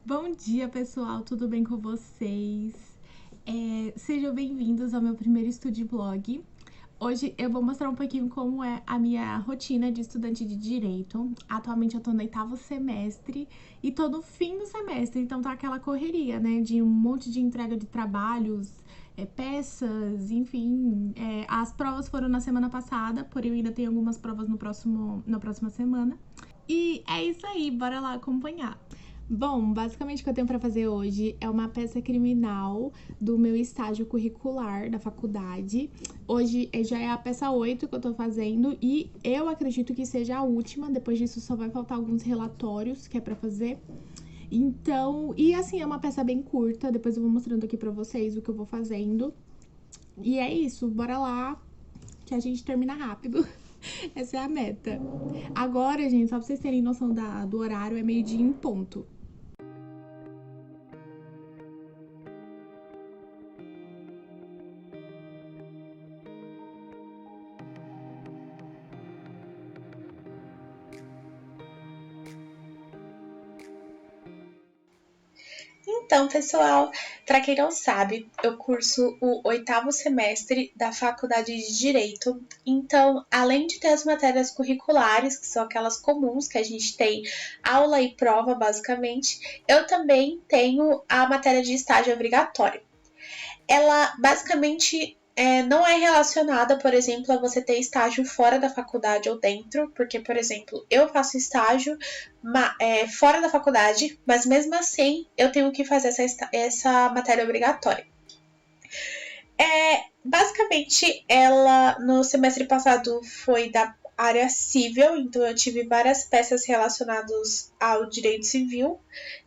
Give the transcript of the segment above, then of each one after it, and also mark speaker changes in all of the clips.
Speaker 1: Bom dia, pessoal, tudo bem com vocês? Sejam bem-vindos ao meu primeiro Estúdio Blog. Hoje eu vou mostrar um pouquinho como é a minha rotina de estudante de Direito. Atualmente eu tô no 8º semestre e tô no fim do semestre, então tá aquela correria, né, de um monte de entrega de trabalhos, peças, enfim. As provas foram na semana passada, porém eu ainda tenho algumas provas na próxima semana. E é isso aí, bora lá acompanhar. Bom, basicamente o que eu tenho para fazer hoje é uma peça criminal do meu estágio curricular da faculdade. Hoje já é a peça 8 que eu tô fazendo e eu acredito que seja a última. Depois disso só vai faltar alguns relatórios que é para fazer. Então, e assim, é uma peça bem curta. Depois eu vou mostrando aqui para vocês o que eu vou fazendo. E é isso, bora lá que a gente termina rápido. Essa é a meta. Agora, gente, só pra vocês terem noção do horário, é meio-dia em ponto.
Speaker 2: Então, pessoal, para quem não sabe, eu curso o 8º semestre da Faculdade de Direito. Então, além de ter as matérias curriculares, que são aquelas comuns que a gente tem aula e prova, basicamente, eu também tenho a matéria de estágio obrigatório. Ela basicamente não é relacionada, por exemplo, a você ter estágio fora da faculdade ou dentro, porque, por exemplo, eu faço estágio fora da faculdade, mas mesmo assim eu tenho que fazer essa matéria obrigatória. Basicamente, ela no semestre passado foi da área civil, então eu tive várias peças relacionadas ao direito civil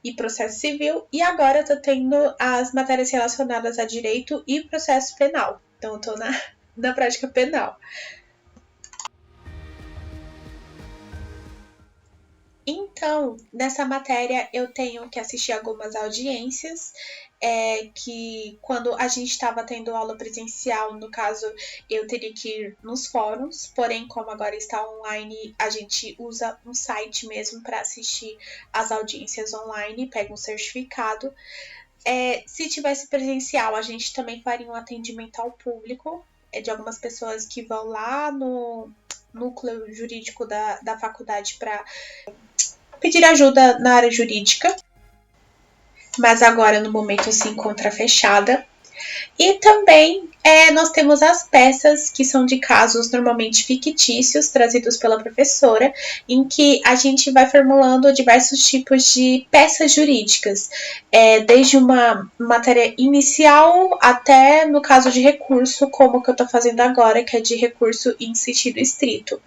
Speaker 2: e processo civil, e agora eu tô tendo as matérias relacionadas a direito e processo penal. Então eu tô na prática penal. Então, nessa matéria eu tenho que assistir algumas audiências, que quando a gente estava tendo aula presencial, no caso, eu teria que ir nos fóruns, porém, como agora está online, a gente usa um site mesmo para assistir as audiências online, pega um certificado. Se tivesse presencial, a gente também faria um atendimento ao público, de algumas pessoas que vão lá no núcleo jurídico da faculdade para pedir ajuda na área jurídica, mas agora no momento se encontra fechada. E também nós temos as peças, que são de casos normalmente fictícios, trazidos pela professora, em que a gente vai formulando diversos tipos de peças jurídicas, desde uma matéria inicial até no caso de recurso, como o que eu estou fazendo agora, que é de recurso em sentido estrito.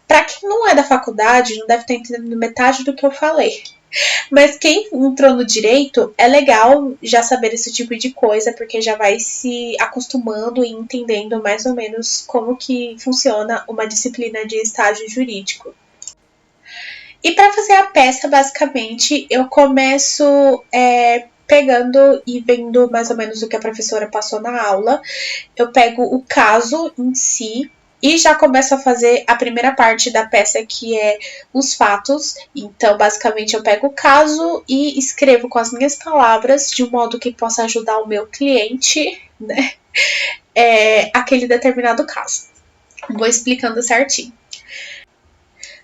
Speaker 2: Para quem não é da faculdade, não deve estar entendendo metade do que eu falei. Mas quem entrou no direito, é legal já saber esse tipo de coisa, porque já vai se acostumando e entendendo mais ou menos como que funciona uma disciplina de estágio jurídico. E para fazer a peça, basicamente, eu começo pegando e vendo mais ou menos o que a professora passou na aula. Eu pego o caso em si, e já começo a fazer a primeira parte da peça, que é os fatos. Então, basicamente, eu pego o caso e escrevo com as minhas palavras, de um modo que possa ajudar o meu cliente, né? Aquele determinado caso. Vou explicando certinho.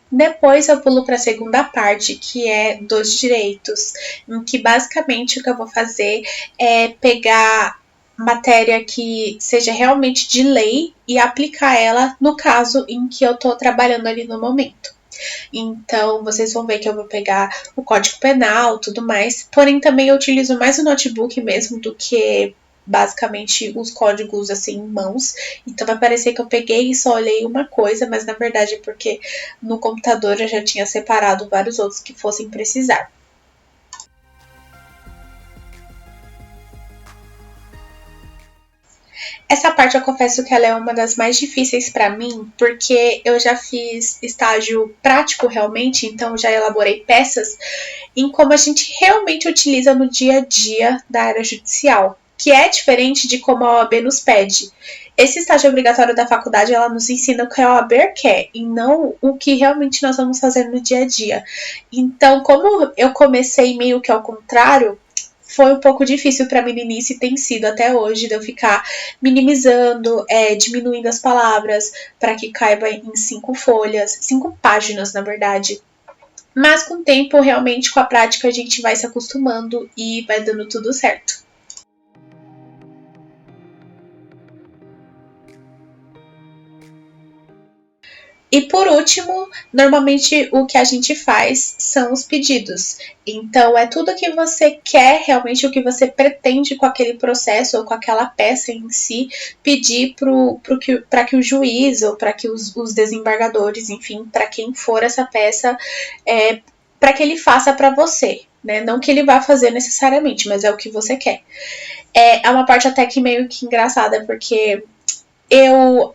Speaker 2: Depois eu pulo para a segunda parte, que é dos direitos, em que basicamente o que eu vou fazer é pegar matéria que seja realmente de lei e aplicar ela no caso em que eu estou trabalhando ali no momento. Então, vocês vão ver que eu vou pegar o Código Penal, tudo mais. Porém, também eu utilizo mais o notebook mesmo do que basicamente os códigos assim em mãos. Então vai parecer que eu peguei e só olhei uma coisa, mas na verdade é porque no computador eu já tinha separado vários outros que fossem precisar. Essa parte eu confesso que ela é uma das mais difíceis para mim, porque eu já fiz estágio prático realmente, então já elaborei peças em como a gente realmente utiliza no dia a dia da área judicial. que é diferente de como a OAB nos pede. Esse estágio obrigatório da faculdade, ela nos ensina o que a OAB quer e não o que realmente nós vamos fazer no dia a dia. Então, como eu comecei meio que ao contrário, foi um pouco difícil para mim no início e tem sido até hoje, de eu ficar minimizando, diminuindo as palavras para que caiba em 5 folhas, 5 páginas, na verdade. Mas com o tempo, realmente, com a prática, a gente vai se acostumando e vai dando tudo certo. E por último, normalmente o que a gente faz são os pedidos. Então, é tudo que você quer, realmente o que você pretende com aquele processo ou com aquela peça em si, pedir para que o juiz ou para que os desembargadores, enfim, para quem for essa peça, para que ele faça para você. Né? Não que ele vá fazer necessariamente, mas é o que você quer. É uma parte até que meio que engraçada, porque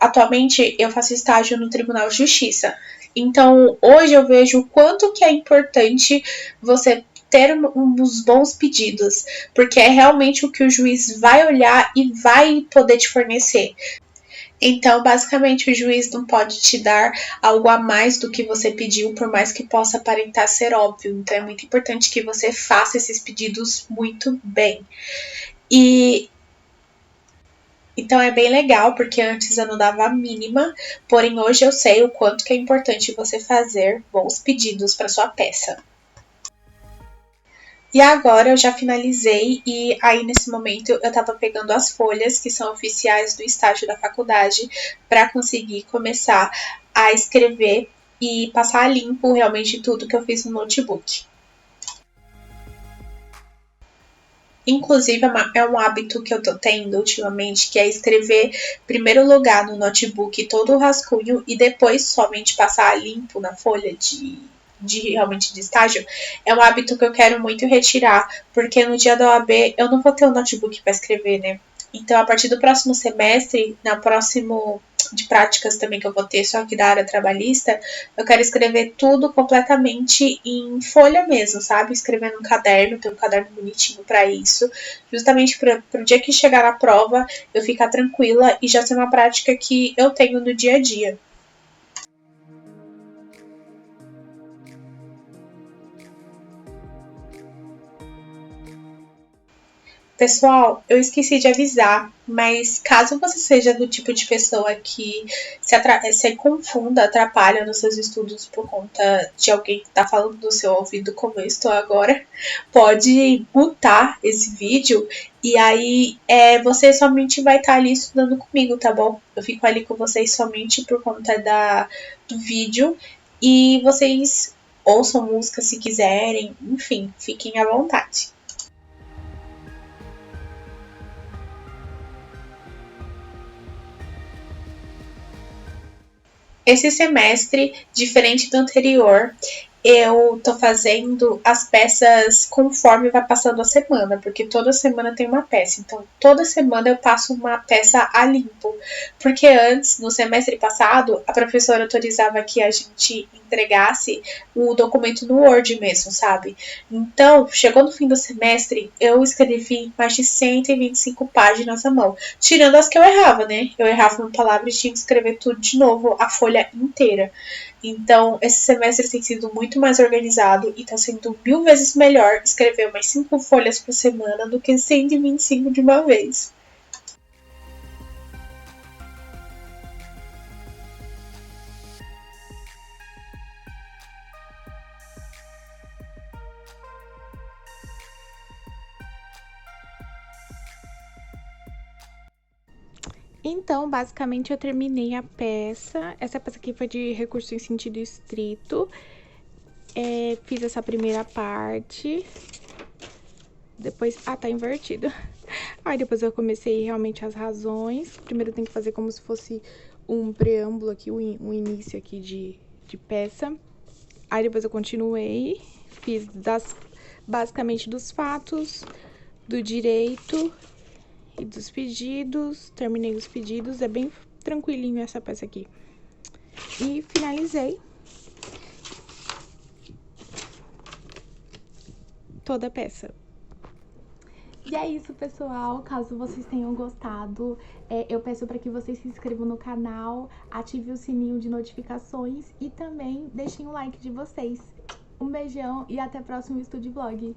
Speaker 2: atualmente, eu faço estágio no Tribunal de Justiça. Então, hoje eu vejo o quanto que é importante você ter uns bons pedidos, porque é realmente o que o juiz vai olhar e vai poder te fornecer. Então, basicamente, o juiz não pode te dar algo a mais do que você pediu, por mais que possa aparentar ser óbvio. Então, é muito importante que você faça esses pedidos muito bem. Então é bem legal, porque antes eu não dava a mínima, porém hoje eu sei o quanto que é importante você fazer bons pedidos para sua peça. E agora eu já finalizei e aí nesse momento eu estava pegando as folhas que são oficiais do estágio da faculdade para conseguir começar a escrever e passar a limpo realmente tudo que eu fiz no notebook. Inclusive, é um hábito que eu tô tendo ultimamente, que é escrever primeiro lugar no notebook todo o rascunho e depois somente passar limpo na folha realmente de estágio. É um hábito que eu quero muito retirar, porque no dia da OAB eu não vou ter um notebook para escrever, né? Então, a partir do próximo semestre, no próximo de práticas também que eu vou ter, só que da área trabalhista, eu quero escrever tudo completamente em folha mesmo, sabe? Escrever num caderno, ter um caderno bonitinho para isso, justamente para o dia que chegar a prova eu ficar tranquila e já ser uma prática que eu tenho no dia a dia. Pessoal, eu esqueci de avisar, mas caso você seja do tipo de pessoa que se confunda, atrapalha nos seus estudos por conta de alguém que está falando no seu ouvido, como eu estou agora, pode mutar esse vídeo e aí você somente vai estar ali estudando comigo, tá bom? Eu fico ali com vocês somente por conta do vídeo e vocês ouçam música se quiserem, enfim, fiquem à vontade. Esse semestre, diferente do anterior, eu tô fazendo as peças conforme vai passando a semana, porque toda semana tem uma peça. Então, toda semana eu passo uma peça a limpo. Porque antes, no semestre passado, a professora autorizava que a gente entregasse o documento no Word mesmo, sabe? Então, chegou no fim do semestre, eu escrevi mais de 125 páginas à mão. Tirando as que eu errava, né? Eu errava uma palavra e tinha que escrever tudo de novo, a folha inteira. Então, esse semestre tem sido muito mais organizado e está sendo 1000 vezes melhor escrever umas 5 folhas por semana do que 125 de uma vez.
Speaker 1: Então, basicamente, eu terminei a peça. Essa peça aqui foi de recurso em sentido estrito. Fiz essa primeira parte. Depois... Ah, tá invertido. Aí, depois eu comecei realmente as razões. Primeiro tem que fazer como se fosse um preâmbulo aqui, um início aqui de peça. Aí, depois eu continuei. Fiz basicamente dos fatos, do direito e dos pedidos, terminei os pedidos, é bem tranquilinho essa peça aqui. E finalizei toda a peça. E é isso, pessoal. Caso vocês tenham gostado, eu peço para que vocês se inscrevam no canal, ativem o sininho de notificações e também deixem o like de vocês. Um beijão e até o próximo Estúdio Vlog.